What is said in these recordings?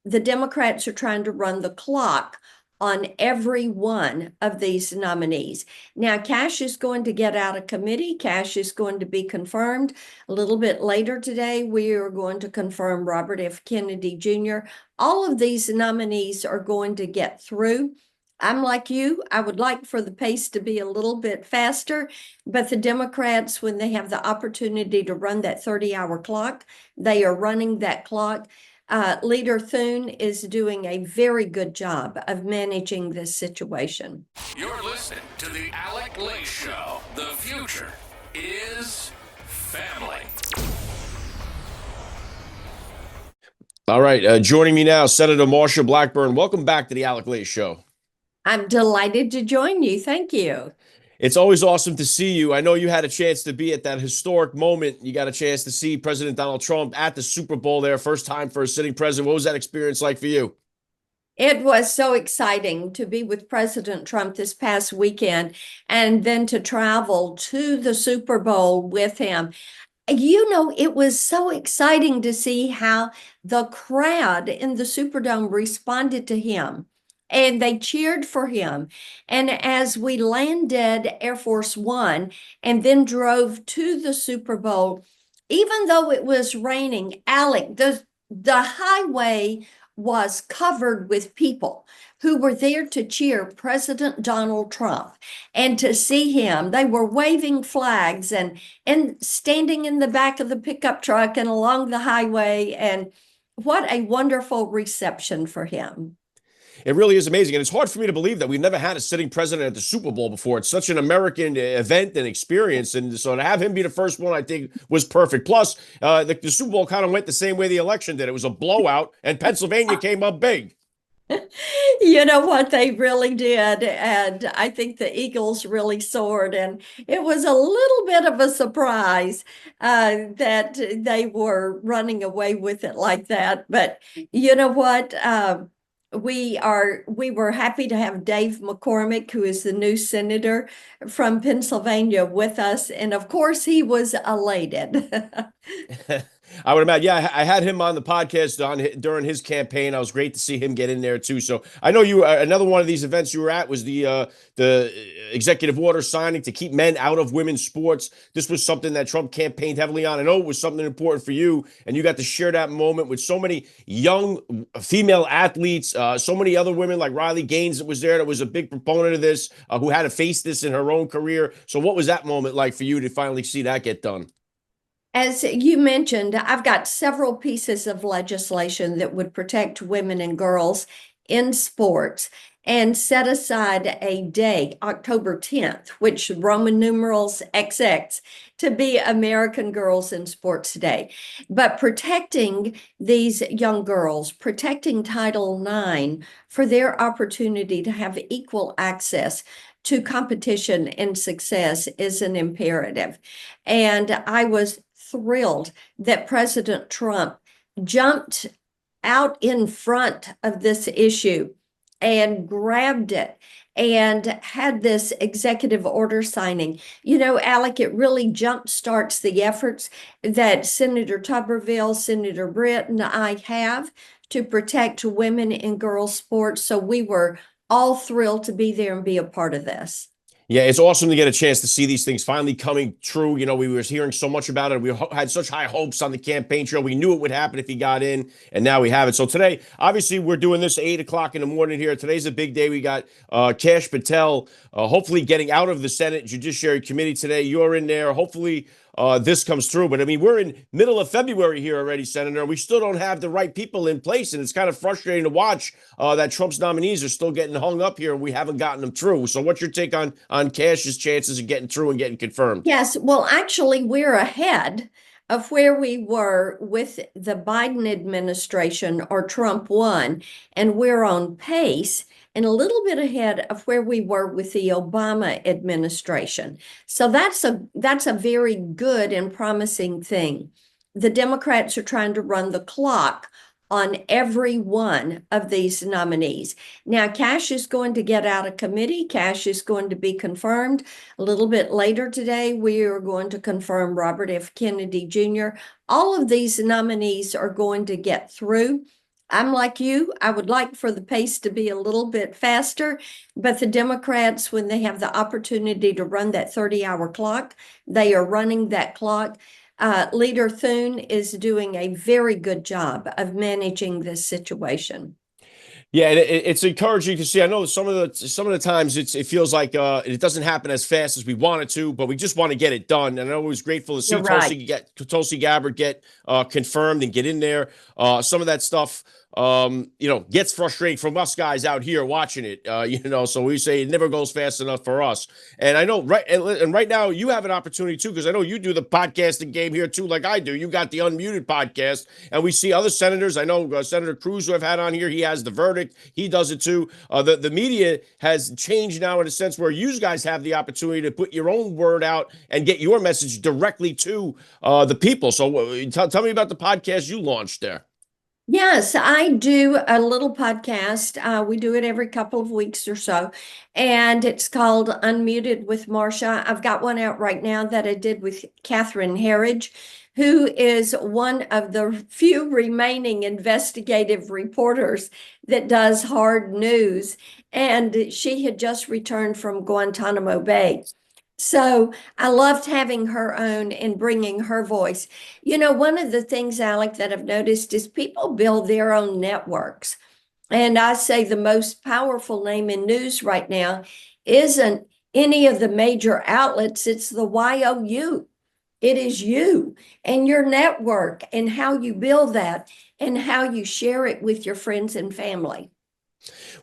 the Democrats are trying to run the clock on every one of these nominees. Now, Kash is going to get out of committee. Kash is going to be confirmed. A little bit later today, we are going to confirm Robert F. Kennedy Jr. All of these nominees are going to get through. I'm like you, I would like for the pace to be a little bit faster, but the Democrats, when they have the opportunity to run that 30-hour clock, they are running that clock. Leader Thune is doing a very good job of managing this situation. You're listening to the Alec Lace Show. The future is family. All right, joining me now, Senator Marsha Blackburn. Welcome back to the Alec Lace Show. I'm delighted to join you. Thank you. It's always awesome to see you. I know you had a chance to be at that historic moment. You got a chance to see President Donald Trump at the Super Bowl there, first time for a sitting president. What was that experience like for you? It was so exciting to be with President Trump this past weekend and then to travel to the Super Bowl with him. You know, it was so exciting to see how the crowd in the Superdome responded to him. And they cheered for him. And as we landed Air Force One and then drove to the Super Bowl, even though it was raining, Alec, the highway was covered with people who were there to cheer President Donald Trump and to see him. They were waving flags and standing in the back of the pickup truck and along the highway. And what a wonderful reception for him. It really is amazing. And it's hard for me to believe that we've never had a sitting president at the Super Bowl before. It's such an American event and experience. And so to have him be the first one, I think was perfect. Plus, the Super Bowl kind of went the same way the election did. It was a blowout, and Pennsylvania came up big. You know what, they really did. And I think the Eagles really soared. And it was a little bit of a surprise that they were running away with it like that. But you know what? We were happy to have Dave McCormick, who is the new senator from Pennsylvania, with us. And of course, he was elated. I would imagine. Yeah, I had him on the podcast during his campaign. I was great to see him get in there too. So I know you. Another one of these events you were at was the executive order signing to keep men out of women's sports. This was something that Trump campaigned heavily on. I know it was something important for you, and you got to share that moment with so many young female athletes, so many other women like Riley Gaines that was there, that was a big proponent of this, who had to face this in her own career. So what was that moment like for you to finally see that get done? As you mentioned, I've got several pieces of legislation that would protect women and girls in sports and set aside a day, October 10th, which Roman numerals XX, to be American Girls in Sports Day. But protecting these young girls, protecting Title IX for their opportunity to have equal access to competition and success is an imperative. And I was thrilled that President Trump jumped out in front of this issue and grabbed it and had this executive order signing. You know, Alec, it really jump starts the efforts that Senator Tuberville, Senator Britt, and I have to protect women in girls' sports. So we were all thrilled to be there and be a part of this. Yeah, it's awesome to get a chance to see these things finally coming true. You know, we were hearing so much about it. We had such high hopes on the campaign trail. We knew it would happen if he got in, and now we have it. So today, obviously, we're doing this at 8 o'clock in the morning here. Today's a big day. We got Kash Patel hopefully getting out of the Senate Judiciary Committee today. You're in there. Hopefully, this comes through. But I mean, we're in middle of February here already, Senator. We still don't have the right people in place. And it's kind of frustrating to watch that Trump's nominees are still getting hung up here and we haven't gotten them through. So what's your take on Kash's chances of getting through and getting confirmed? Yes, well, actually, we're ahead of where we were with the Biden administration or Trump 1, and we're on pace and a little bit ahead of where we were with the Obama administration. So that's a very good and promising thing. The Democrats are trying to run the clock on every one of these nominees. Now, Kash is going to get out of committee. Kash is going to be confirmed. A little bit later today, we are going to confirm Robert F. Kennedy Jr. All of these nominees are going to get through. I'm like you. I would like for the pace to be a little bit faster, but the Democrats, when they have the opportunity to run that 30-hour clock, they are running that clock. Leader Thune is doing a very good job of managing this situation. Yeah, and it's encouraging to see. I know some of the times it feels like it doesn't happen as fast as we want it to, but we just want to get it done. And I'm always grateful to see You're right. Tulsi Gabbard get confirmed and get in there. Some of that stuff, gets frustrating from us guys out here watching it. So we say it never goes fast enough for us. And I know and right now you have an opportunity too, because I know you do the podcasting game here too, like I do. You got the Unmuted podcast, and we see other senators. I know Senator Cruz, who I've had on here, he has the verdict. He does it too. The media has changed now in a sense where you guys have the opportunity to put your own word out and get your message directly to the people. So tell me about the podcast you launched there. Yes, I do a little podcast. We do it every couple of weeks or so, and it's called Unmuted with Marsha. I've got one out right now that I did with Catherine Herridge, who is one of the few remaining investigative reporters that does hard news. And she had just returned from Guantanamo Bay. So I loved having her on and bringing her voice. One of the things, Alec, that I've noticed is people build their own networks. And I say the most powerful name in news right now isn't any of the major outlets, it's the YOU. It is you and your network and how you build that and how you share it with your friends and family.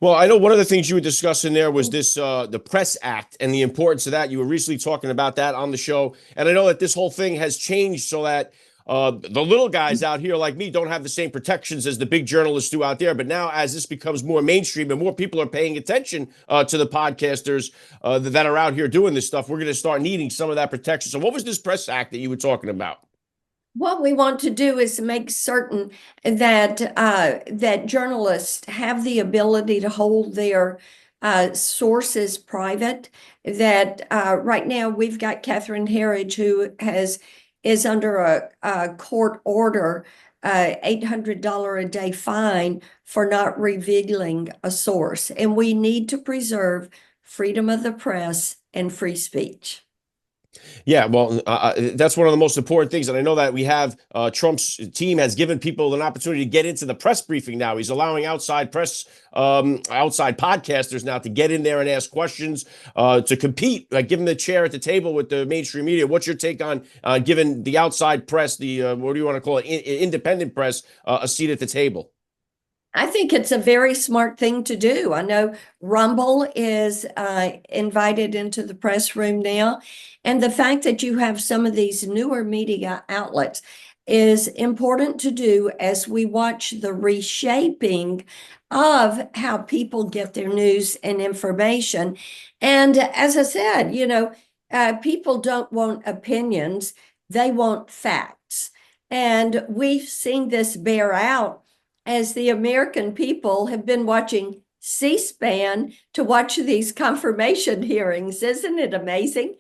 Well, I know one of the things you were discussing there was this the Press Act and the importance of that. You were recently talking about that on the show, and I know that this whole thing has changed so that the little guys out here like me don't have the same protections as the big journalists do out there. But now, as this becomes more mainstream and more people are paying attention to the podcasters that are out here doing this stuff, we're going to start needing some of that protection. So, what was this Press Act that you were talking about? What we want to do is make certain that that journalists have the ability to hold their sources private. That right now we've got Catherine Herridge, who is under a court order, $800 a day fine for not revealing a source, and we need to preserve freedom of the press and free speech. Yeah, well, that's one of the most important things. And I know that we have Trump's team has given people an opportunity to get into the press briefing now. He's allowing outside press, outside podcasters now to get in there and ask questions, to compete, like give them the chair at the table with the mainstream media. What's your take on giving the outside press, the what do you want to call it, independent press, a seat at the table? I think it's a very smart thing to do. I know Rumble is invited into the press room now. And the fact that you have some of these newer media outlets is important to do as we watch the reshaping of how people get their news and information. And as I said, people don't want opinions, they want facts. And we've seen this bear out as the American people have been watching C-SPAN to watch these confirmation hearings. Isn't it amazing?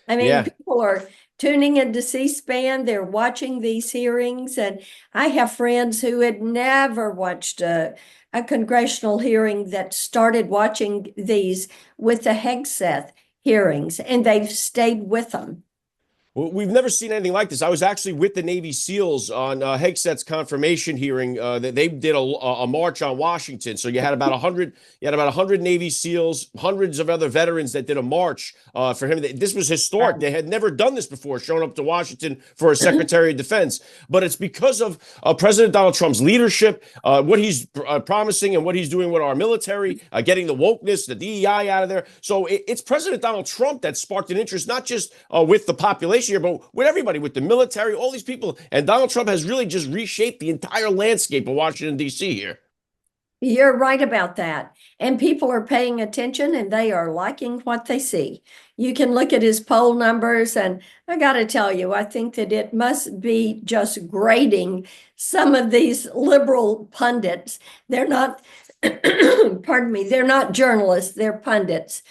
I mean, Yeah. people are tuning into C-SPAN, they're watching these hearings, and I have friends who had never watched a congressional hearing that started watching these with the Hegseth hearings, and they've stayed with them. Well, we've never seen anything like this. I was actually with the Navy SEALs on Hegseth's confirmation hearing. That they did a march on Washington. So you had about 100. You had about 100 Navy SEAls, hundreds of other veterans that did a march for him. This was historic. They had never done this before, showing up to Washington for a Secretary of Defense. But it's because of President Donald Trump's leadership, what he's promising, and what he's doing with our military, getting the wokeness, the DEI out of there. So it's President Donald Trump that sparked an interest, not just with the population here, but with everybody, with the military, all these people. And Donald Trump has really just reshaped the entire landscape of Washington, D.C. here. You're right about that. And people are paying attention and they are liking what they see. You can look at his poll numbers, and I got to tell you, I think that it must be just grating some of these liberal pundits. They're not, pardon me, they're not journalists, they're pundits.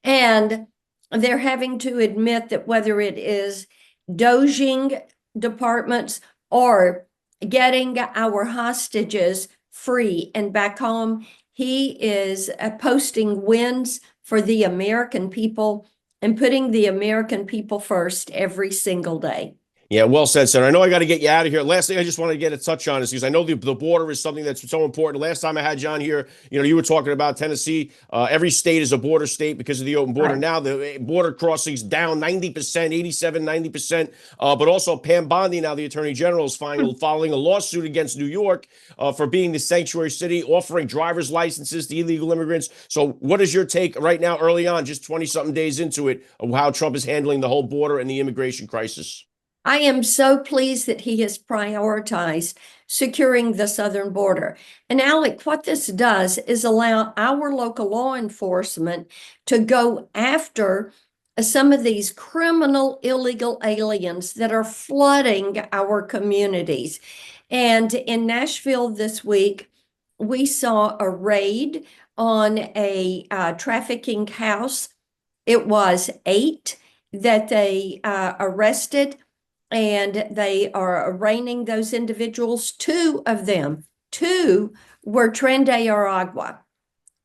And they're having to admit that whether it is doging departments or getting our hostages free. And back home, he is posting wins for the American people and putting the American people first every single day. Yeah, well said, Senator. I know I got to get you out of here. Last thing I just wanted to get a touch on is because I know the border is something that's so important. Last time I had you on here, you were talking about Tennessee. Every state is a border state because of the open border. Right. Now the border crossings down 90%, 87, 90%. But also Pam Bondi, now the Attorney General, is filing a lawsuit against New York for being the sanctuary city, offering driver's licenses to illegal immigrants. So what is your take right now, early on, just 20-something days into it, of how Trump is handling the whole border and the immigration crisis? I am so pleased that he has prioritized securing the southern border. And Alec, what this does is allow our local law enforcement to go after some of these criminal illegal aliens that are flooding our communities. And in Nashville this week, we saw a raid on a trafficking house. It was 8 that they arrested, and they are arraigning those individuals. 2 of them, 2 were Tren de Aragua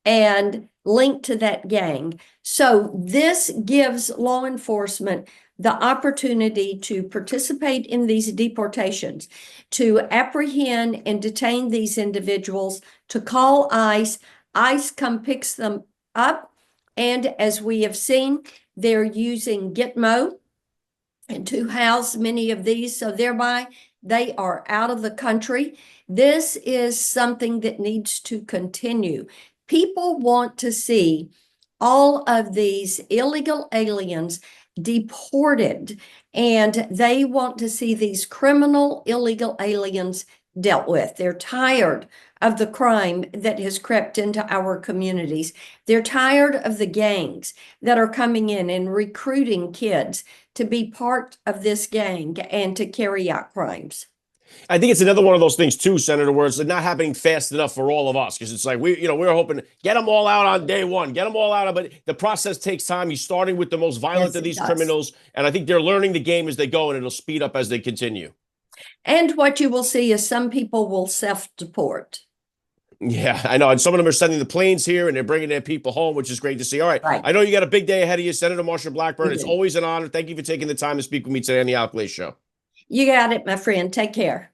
and linked to that gang. So this gives law enforcement the opportunity to participate in these deportations, to apprehend and detain these individuals, to call ICE. ICE picks them up. And as we have seen, they're using Gitmo and to house many of these, so thereby they are out of the country. This is something that needs to continue. People want to see all of these illegal aliens deported, and they want to see these criminal illegal aliens dealt with. They're tired of the crime that has crept into our communities. They're tired of the gangs that are coming in and recruiting kids to be part of this gang and to carry out crimes. I think it's another one of those things too, Senator, where it's not happening fast enough for all of us, because it's like we're hoping to get them all out on day one, get them all out, but the process takes time. He's starting with the most violent Yes, of it these does. criminals, and I think they're learning the game as they go, and it'll speed up as they continue. And what you will see is some people will self-deport. Yeah, I know. And some of them are sending the planes here and they're bringing their people home, which is great to see. All right. Right. I know you got a big day ahead of you, Senator Marsha Blackburn. It's Mhm. always an honor. Thank you for taking the time to speak with me today on the Alec Lace Show. You got it, my friend. Take care.